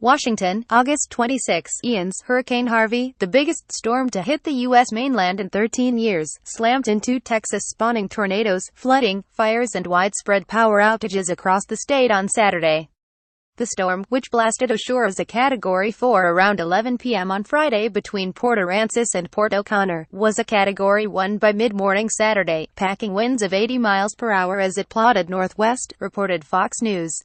Washington, August 26. Ian's Hurricane Harvey, the biggest storm to hit the U.S. mainland in 13 years, slammed into Texas, spawning tornadoes, flooding, fires and widespread power outages across the state on Saturday. The storm, which blasted ashore as a Category 4 around 11 p.m. on Friday between Port Aransas and Port O'Connor, was a Category 1 by mid-morning Saturday, packing winds of 80 miles per hour as it plodded northwest, reported Fox News.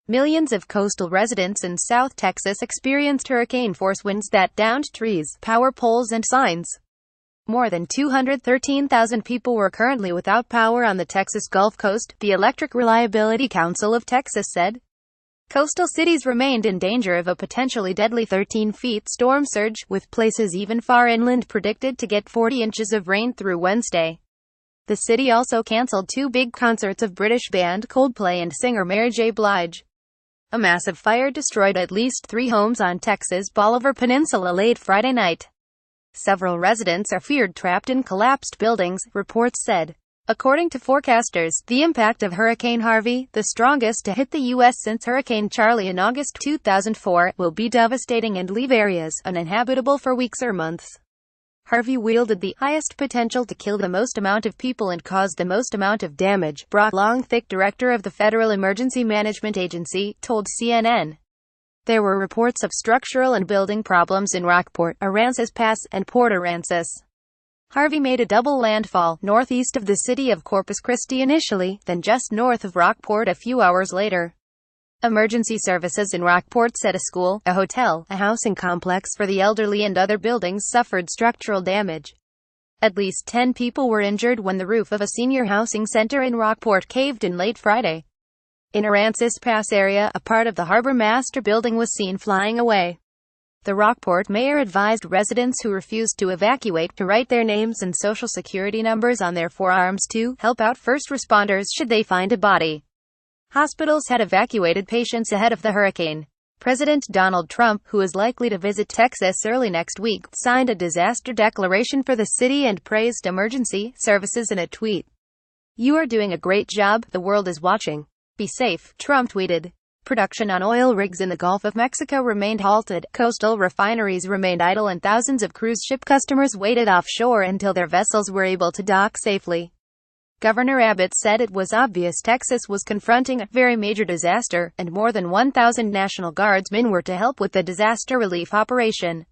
Millions of coastal residents in South Texas experienced hurricane-force winds that downed trees, power poles and signs. More than 213,000 people were currently without power on the Texas Gulf Coast, the Electric Reliability Council of Texas said. Coastal cities remained in danger of a potentially deadly 13-feet storm surge, with places even far inland predicted to get 40 inches of rain through Wednesday. The city also canceled two big concerts of British band Coldplay and singer Mary J. Blige. A massive fire destroyed at least 3 homes on Texas' Bolivar Peninsula late Friday night. Several residents are feared trapped in collapsed buildings, reports said. According to forecasters, the impact of Hurricane Harvey, the strongest to hit the U.S. since Hurricane Charlie in August 2004, will be devastating and leave areas uninhabitable for weeks or months. Harvey wielded the highest potential to kill the most amount of people and cause the most amount of damage, Brock Longthick, director of the Federal Emergency Management Agency, told CNN. There were reports of structural and building problems in Rockport, Aransas Pass, and Port Aransas. Harvey made a double landfall, northeast of the city of Corpus Christi initially, then just north of Rockport a few hours later. Emergency services in Rockport said a school, a hotel, a housing complex for the elderly and other buildings suffered structural damage. At least 10 people were injured when the roof of a senior housing center in Rockport caved in late Friday. In Aransas Pass area, a part of the Harbor Master building was seen flying away. The Rockport mayor advised residents who refused to evacuate to write their names and social security numbers on their forearms to help out first responders should they find a body. Hospitals had evacuated patients ahead of the hurricane. President Donald Trump, who is likely to visit Texas early next week, signed a disaster declaration for the city and praised emergency services in a tweet. "You are doing a great job, the world is watching. Be safe," Trump tweeted. Production on oil rigs in the Gulf of Mexico remained halted, coastal refineries remained idle and thousands of cruise ship customers waited offshore until their vessels were able to dock safely. Governor Abbott said it was obvious Texas was confronting a very major disaster, and more than 1,000 National Guardsmen were to help with the disaster relief operation.